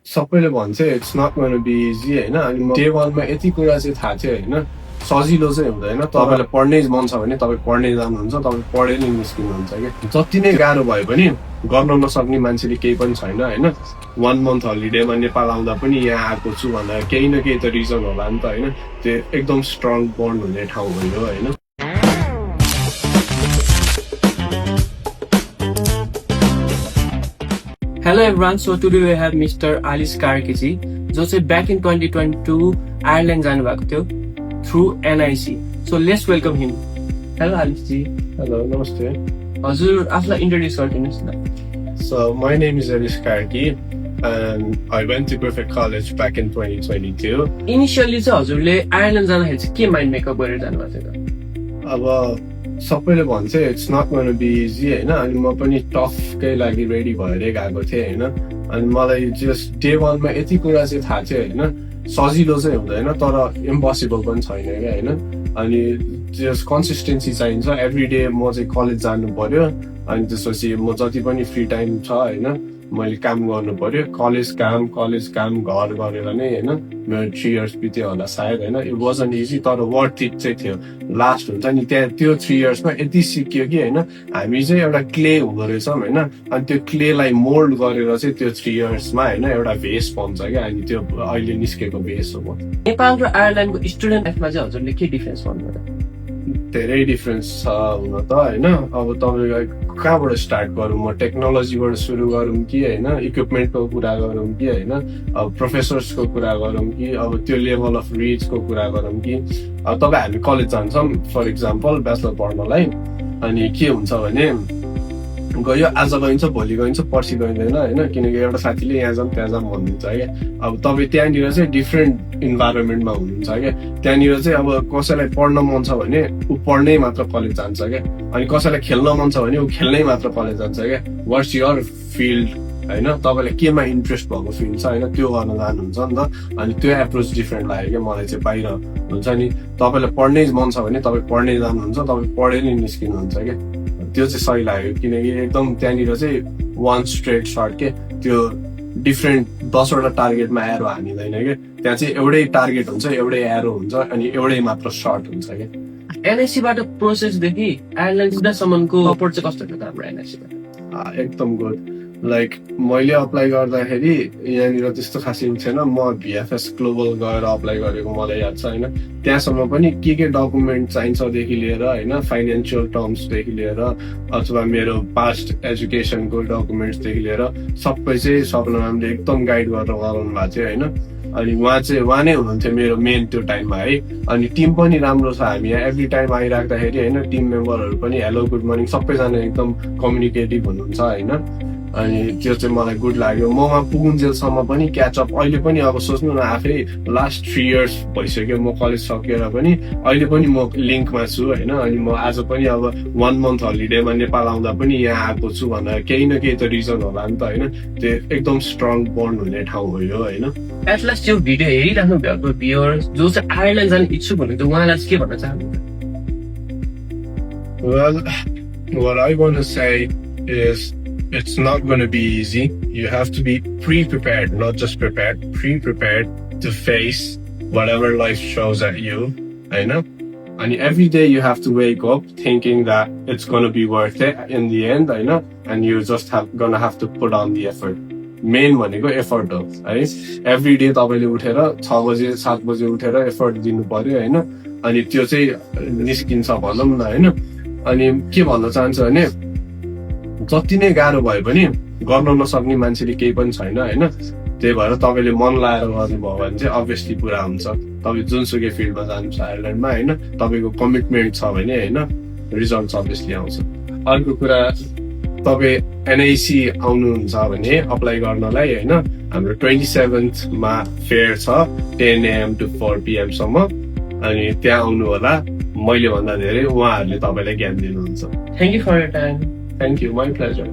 सबैले भन्छ it's not gonna be easy होइन। अनि डे वानमा यति कुरा चाहिँ थाहा थियो होइन, सजिलो चाहिँ हुँदैन। तपाईँलाई पढ्नै मन छ भने तपाईँ पढ्नै जानुहुन्छ, तपाईँ पढेर नै निस्किनुहुन्छ क्या। जति नै गाह्रो भयो पनि गर्न नसक्ने मान्छेले केही पनि छैन होइन। 1 month हलिडेमा नेपाल आउँदा पनि यहाँ आएको छु भन्दा केही न केही त रिजन होला नि त होइन। त्यो एकदम स्ट्रङ बन्ड हुने ठाउँ हो होइन। Hello everyone, so today we have Mr. Alice Karkiji, जो चाहिँ back in 2022 Ireland जानुभएको थियो through NIC. So let's welcome him. Hello Alice ji. Hello, नमस्ते। हजुर आफूलाई introduce गरिदिनुहोस् न। So my name is Alice Karki and I went to Griffith College back in 2022. Initially चाहिँ हजुरले आयरल्यान्ड जाँदाखेरि चाहिँ के माइन्ड मेकअप गरेर जानुभएको थियो त? अब सबैले भन्छ it's not gonna be easy होइन। अनि म पनि टफकै लागि रेडी भएरै गएको थिएँ होइन। अनि मलाई जस्ट डे वानमा यति कुरा चाहिँ थाहा थियो होइन, सजिलो चाहिँ हुँदैन तर इम्पोसिबल पनि छैन क्या होइन। अनि जस्ट कन्सिस्टेन्सी चाहिन्छ। एभ्री डे म चाहिँ कलेज जानु पर्यो। अनि त्यसपछि म जति पनि फ्री टाइम छ होइन मैले काम गर्नु पर्यो। कलेज काम घर गरेर नै होइन मेरो 3 years बित्यो होला सायद होइन। इट वाजन्ट इजी तर वर्थ इट चाहिँ थियो। लास्ट हुन्छ नि त्यहाँ त्यो 3 yearsमा यति सिक्यो कि होइन, हामी चाहिँ एउटा क्ले हुँदो रहेछौँ होइन। अनि त्यो क्लेलाई मोल्ड गरेर चाहिँ त्यो 3 yearsमा होइन एउटा भेस बन्छ क्या। अनि त्यो अहिले निस्केको भेस हो। नेपाल र आयरल्यान्डको स्टुडेन्ट लाइफमा चाहिँ हजुरले के डिफरेन्स भन्नुभयो? धेरै डिफरेन्स छ हुन त होइन। अब तपाईँलाई कहाँबाट स्टार्ट गरौँ, म टेक्नोलोजीबाट सुरु गरौँ कि होइन, इक्विपमेन्टको कुरा गरौँ कि होइन, अब प्रोफेसर्सको कुरा गरौँ कि अब त्यो लेभल अफ रिचको कुरा गरौँ कि अब तपाईँ हामी कलेज जान्छौँ फर इक्जाम्पल ब्याचलर पढ्नलाई। अनि के हुन्छ भने गयो आज गइन्छ भोलि गइन्छ पर्सि गइँदैन होइन। किनकि एउटा साथीले यहाँ जाऊँ त्यहाँ जाऊँ भनिदिन्छ क्या। अब तपाईँ त्यहाँनिर चाहिँ डिफ्रेन्ट इन्भाइरोमेन्टमा हुनुहुन्छ क्या। त्यहाँनिर चाहिँ अब कसैलाई पढ्न मन छ भने ऊ पढ्नै मात्र कलेज जान्छ क्या। अनि कसैलाई खेल्न मन छ भने ऊ खेल्नै मात्र कलेज जान्छ क्या। वाट्स योर फिल्ड होइन, तपाईँलाई केमा इन्ट्रेस्ट भएको फिल्ड छ होइन त्यो गर्न जानुहुन्छ नि त। अनि त्यो एप्रोच डिफ्रेन्ट लाग्यो क्या मलाई चाहिँ। बाहिर हुन्छ नि तपाईँलाई पढ्नै मन छ भने तपाईँ पढ्नै जानुहुन्छ, तपाईँ पढेर नै निस्किनुहुन्छ क्या। त्यो चाहिँ सही लाग्यो किनकि एकदम त्यहाँनिर चाहिँ वान स्ट्रेट सर्ट के त्यो डिफ्रेन्ट 10वटा टार्गेटमा एरो हानिँदैन क्या। त्यहाँ चाहिँ एउटै टार्गेट हुन्छ, एउटै एरो हुन्छ अनि एउटै मात्र सर्ट हुन्छ क्या। एनआइसीबाट प्रोसेसदेखि आयरल्यान्ड सुधासम्मको सपोर्ट चाहिँ कस्तो थियो हाम्रो एनआइसीबाट? एकदम गुड। लाइक मैले अप्लाई गर्दाखेरि यहाँनिर त्यस्तो खासै थिएन। म भिएफएस ग्लोबल गएर अप्लाई गरेको मलाई याद छ होइन। त्यहाँसम्म पनि के डकुमेन्ट चाहिन्छदेखि लिएर होइन, फाइनेन्सियल टर्म्सदेखि लिएर अथवा मेरो पास्ट एजुकेसनको डकुमेन्ट्सदेखि लिएर सबै चाहिँ स्वप्न म्यामले एकदम गाइड गरेर गराउनु भएको थियो होइन। अनि उहाँ नै हुनुहुन्थ्यो मेरो मेन त्यो टाइममा है। अनि टिम पनि राम्रो छ। हामी यहाँ एभ्री टाइम आइराख्दाखेरि होइन टिम मेम्बरहरू पनि हेलो गुड मर्निङ सबैजना एकदम कम्युनिकेटिभ हुनुहुन्छ होइन। अनि त्यो चाहिँ मलाई गुड लाग्यो। ममा पुगुन्जेलसम्म पनि क्याचअप अहिले पनि अब सोच्नु न आफै लास्ट 3 years भइसक्यो म कलेज सकेर पनि अहिले पनि म लिङ्कमा छु होइन। अनि म आज पनि अब 1 month हलिडेमा नेपाल आउँदा पनि यहाँ आएको छु भन्दा केही न केही त रिजन होला नि त होइन। त्यो एकदम स्ट्रङ बन्ड हुने ठाउँ हो यो होइन। एटलास्ट यो भिडियो हेरिराख्नु भएको भ्युअर्स जो चाहिँ आयरल्यान्ड जाने इच्छुक हुनुहुन्छ उहाँलाई चाहिँ के भन्न चाहनुहुन्छ? Well, what I want to say is it's not going to be easy. You have to be pre-prepared, not just prepared, pre-prepared to face whatever life throws at you. I know. And every day you have to wake up thinking that it's going to be worth it in the end, I know. And you just going to have to put on the effort. Main भनेको effort हो है। Every day तपाईँले उठेर 6 बजे 7 बजे उठेर effort दिनु पर्यो होइन। अनि त्यो चाहिँ निस्किन्छ भनौँ न होइन। अनि के भन्न चाहन्छु भने जति नै गाह्रो भयो पनि गर्न नसक्ने मान्छेले केही पनि छैन होइन। त्यही भएर तपाईँले मन लाएर गर्नुभयो भने चाहिँ अभियसली पुरा हुन्छ। तपाईँ जुनसुकै फिल्डमा जानुहुन्छ आयरल्यान्डमा होइन, तपाईँको कमिटमेन्ट छ भने होइन रिजल्ट अभियसली आउँछ। अर्को कुरा तपाईँ एनआइसी आउनुहुन्छ भने अप्लाई गर्नलाई होइन हाम्रो 27th मा फेयर छ 10 AM to 4 PM सम्म। अनि त्यहाँ आउनु होला। मैले भन्दा धेरै उहाँहरूले तपाईँलाई ज्ञान दिनुहुन्छ। Thank you for your time. Thank you, my pleasure.